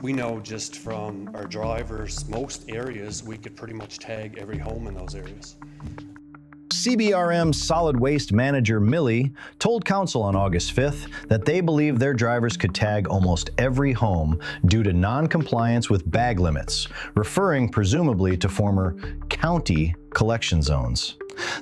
We know just from our drivers, most areas, we could pretty much tag every home in those areas. CBRM solid waste manager Millie told council on August 5th that they believe their drivers could tag almost every home due to non-compliance with bag limits, referring presumably to former county collection zones.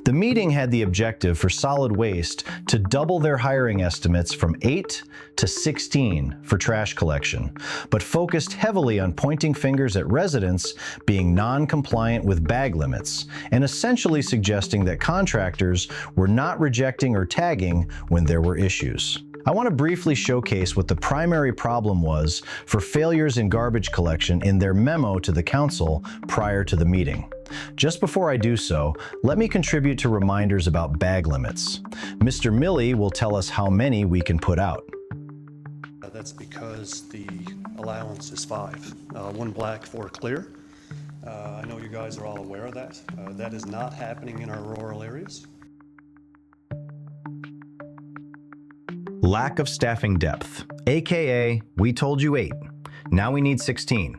The meeting had the objective for solid waste to double their hiring estimates from 8 to 16 for trash collection, but focused heavily on pointing fingers at residents being non-compliant with bag limits and essentially suggesting that contractors were not rejecting or tagging when there were issues. I want to briefly showcase what the primary problem was for failures in garbage collection in their memo to the council prior to the meeting. Just before I do so, let me contribute to reminders about bag limits. Mr. Millie will tell us how many we can put out. That's because the allowance is 5. 1 black, 4 clear. I know you guys are all aware of that. That is not happening in our rural areas. Lack of staffing depth, aka we told you 8, now we need 16.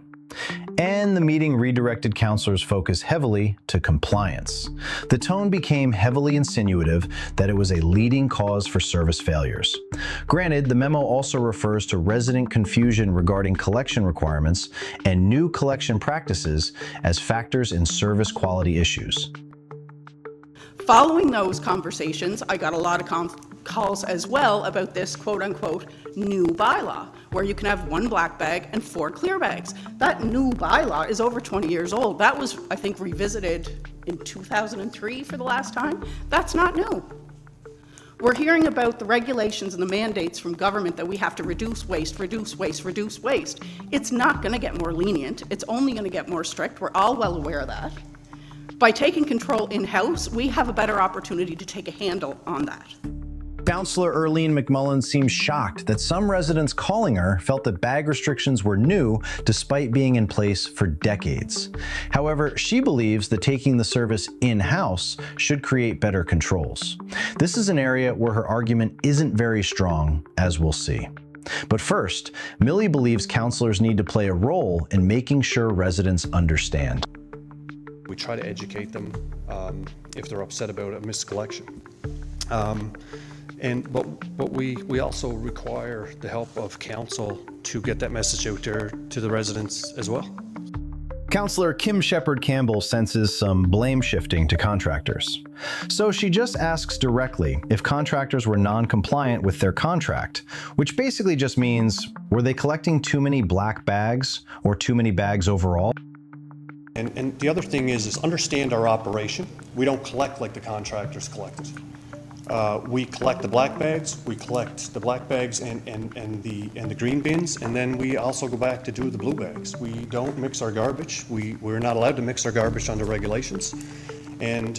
And the meeting redirected councilors' focus heavily to compliance. The tone became heavily insinuative that it was a leading cause for service failures. Granted, the memo also refers to resident confusion regarding collection requirements and new collection practices as factors in service quality issues. Following those conversations, I got a lot of calls as well about this quote-unquote new bylaw, where you can have 1 black bag and 4 clear bags. That new bylaw is over 20 years old. That was, I think, revisited in 2003 for the last time. That's not new. We're hearing about the regulations and the mandates from government that we have to reduce waste, reduce waste, reduce waste. It's not going to get more lenient. It's only going to get more strict. We're all well aware of that. By taking control in-house, we have a better opportunity to take a handle on that. Councillor Erlene McMullen seems shocked that some residents calling her felt that bag restrictions were new despite being in place for decades. However, she believes that taking the service in-house should create better controls. This is an area where her argument isn't very strong, as we'll see. But first, Millie believes councillors need to play a role in making sure residents understand. We try to educate them if they're upset about a miscollection. But we also require the help of council to get that message out there to the residents as well. Councillor Kim Shepherd-Campbell senses some blame shifting to contractors. So she just asks directly if contractors were non-compliant with their contract, which basically just means, were they collecting too many black bags or too many bags overall? And the other thing is understand our operation. We don't collect like the contractors collected. We collect the black bags, and the green bins, and then we also go back to do the blue bags. We don't mix our garbage. We're not allowed to mix our garbage under regulations. And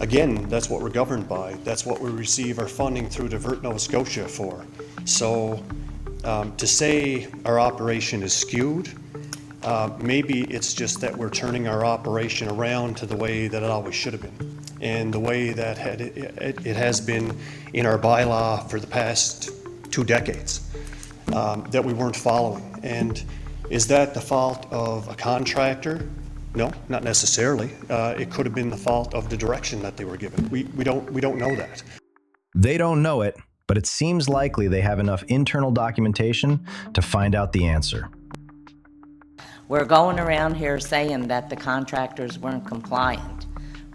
again, that's what we're governed by. That's what we receive our funding through Divert Nova Scotia for. So to say our operation is skewed, maybe it's just that we're turning our operation around to the way that it always should have been, and the way that it has been in our bylaw for the past 2 decades that we weren't following. And is that the fault of a contractor? No, not necessarily. It could have been the fault of the direction that they were given. We don't know that. They don't know it, but it seems likely they have enough internal documentation to find out the answer. We're going around here saying that the contractors weren't compliant.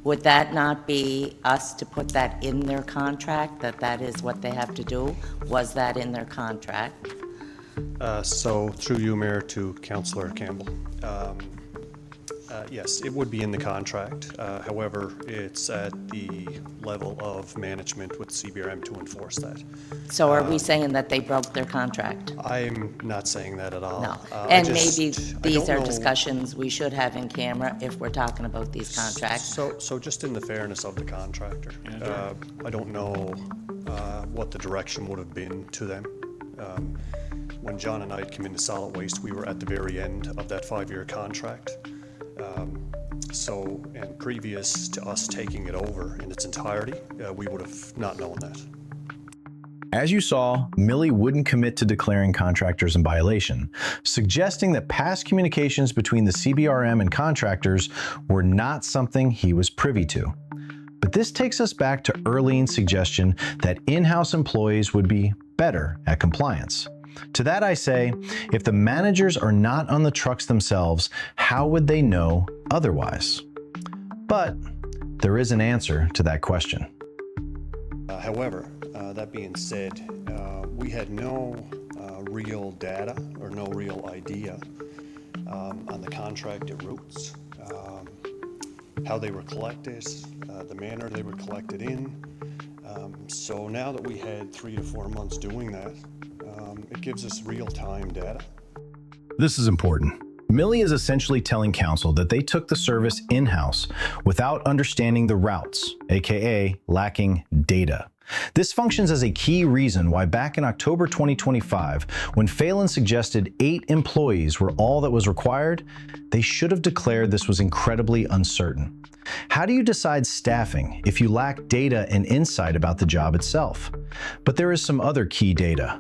Would that not be us to put that in their contract, that that is what they have to do? Was that in their contract? So through you, Mayor, to Councillor Campbell. Yes, it would be in the contract. However, it's at the level of management with CBRM to enforce that. So are we saying that they broke their contract? I'm not saying that at all. No. And maybe I these don't are know. discussions we should have in camera if we're talking about these contracts. So just in the fairness of the contractor, I don't know what the direction would have been to them. When John and I came into solid waste, we were at the very end of that 5-year contract. And previous to us taking it over in its entirety, we would have not known that. As you saw, Millie wouldn't commit to declaring contractors in violation, suggesting that past communications between the CBRM and contractors were not something he was privy to. But this takes us back to Earlene's suggestion that in-house employees would be better at compliance. To that I say, if the managers are not on the trucks themselves, how would they know otherwise? But there is an answer to that question. However, that being said, we had no real data or no real idea on the contracted routes, how they were collected, the manner they were collected in. So now that we had 3 to 4 months doing that, it gives us real-time data. This is important. Millie is essentially telling council that they took the service in-house without understanding the routes, aka lacking data. This functions as a key reason why back in October 2025, when Phelan suggested 8 employees were all that was required, they should have declared this was incredibly uncertain. How do you decide staffing if you lack data and insight about the job itself? But there is some other key data.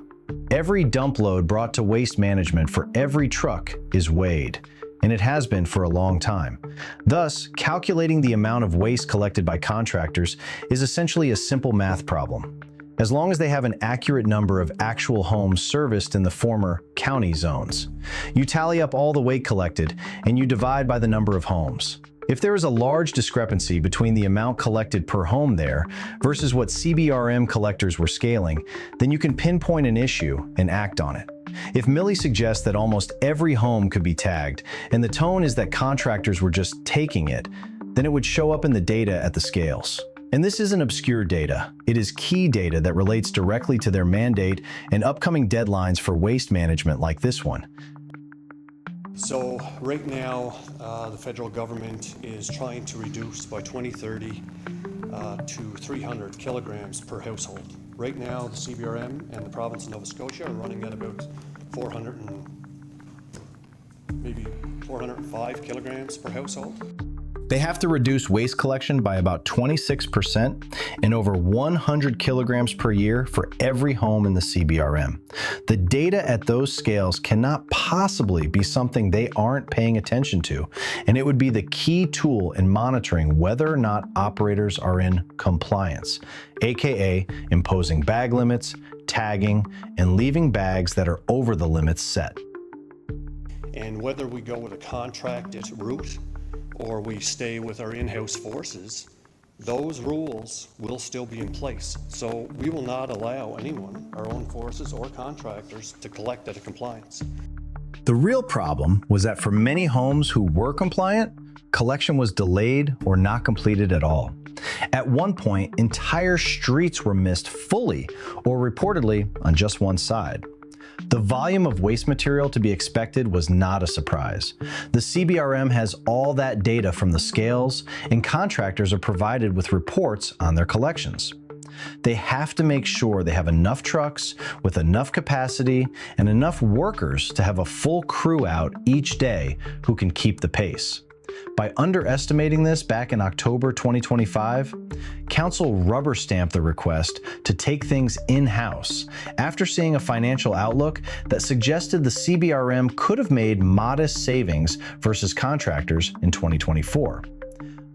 Every dump load brought to waste management for every truck is weighed, and it has been for a long time. Thus, calculating the amount of waste collected by contractors is essentially a simple math problem. As long as they have an accurate number of actual homes serviced in the former county zones. You tally up all the weight collected, and you divide by the number of homes. If there is a large discrepancy between the amount collected per home there versus what CBRM collectors were scaling, then you can pinpoint an issue and act on it. If Millie suggests that almost every home could be tagged, and the tone is that contractors were just taking it, then it would show up in the data at the scales. And this isn't obscure data. It is key data that relates directly to their mandate and upcoming deadlines for waste management like this one. So right now, the federal government is trying to reduce by 2030 to 300 kilograms per household. Right now, the CBRM and the province of Nova Scotia are running at about 405 kilograms per household. They have to reduce waste collection by about 26% and over 100 kilograms per year for every home in the CBRM. The data at those scales cannot possibly be something they aren't paying attention to, and it would be the key tool in monitoring whether or not operators are in compliance, aka imposing bag limits, tagging, and leaving bags that are over the limits set. And whether we go with a contracted route or we stay with our in-house forces, those rules will still be in place. So we will not allow anyone, our own forces or contractors, to collect out of compliance. The real problem was that for many homes who were compliant, collection was delayed or not completed at all. At one point, entire streets were missed fully or reportedly on just one side. The volume of waste material to be expected was not a surprise. The CBRM has all that data from the scales, and contractors are provided with reports on their collections. They have to make sure they have enough trucks with enough capacity and enough workers to have a full crew out each day who can keep the pace. By underestimating this back in October 2025, Council rubber-stamped the request to take things in-house after seeing a financial outlook that suggested the CBRM could have made modest savings versus contractors in 2024.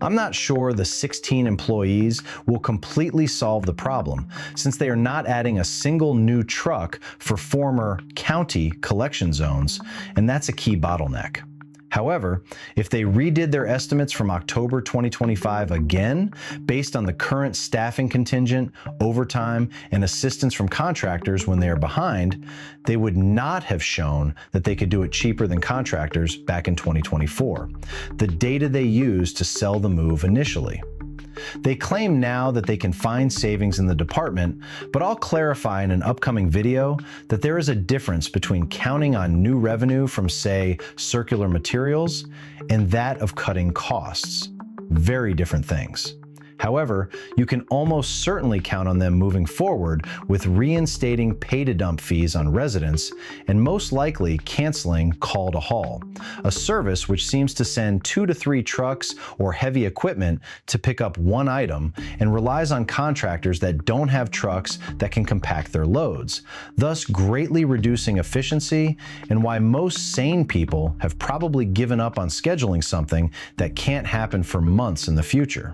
I'm not sure the 16 employees will completely solve the problem, since they are not adding a single new truck for former county collection zones, and that's a key bottleneck. However, if they redid their estimates from October 2025 again, based on the current staffing contingent, overtime, and assistance from contractors when they are behind, they would not have shown that they could do it cheaper than contractors back in 2024, the data they used to sell the move initially. They claim now that they can find savings in the department, but I'll clarify in an upcoming video that there is a difference between counting on new revenue from, say, circular materials and that of cutting costs. Very different things. However, you can almost certainly count on them moving forward with reinstating pay-to-dump fees on residents and most likely canceling call to haul, a service which seems to send 2 to 3 trucks or heavy equipment to pick up one item and relies on contractors that don't have trucks that can compact their loads, thus greatly reducing efficiency and why most sane people have probably given up on scheduling something that can't happen for months in the future.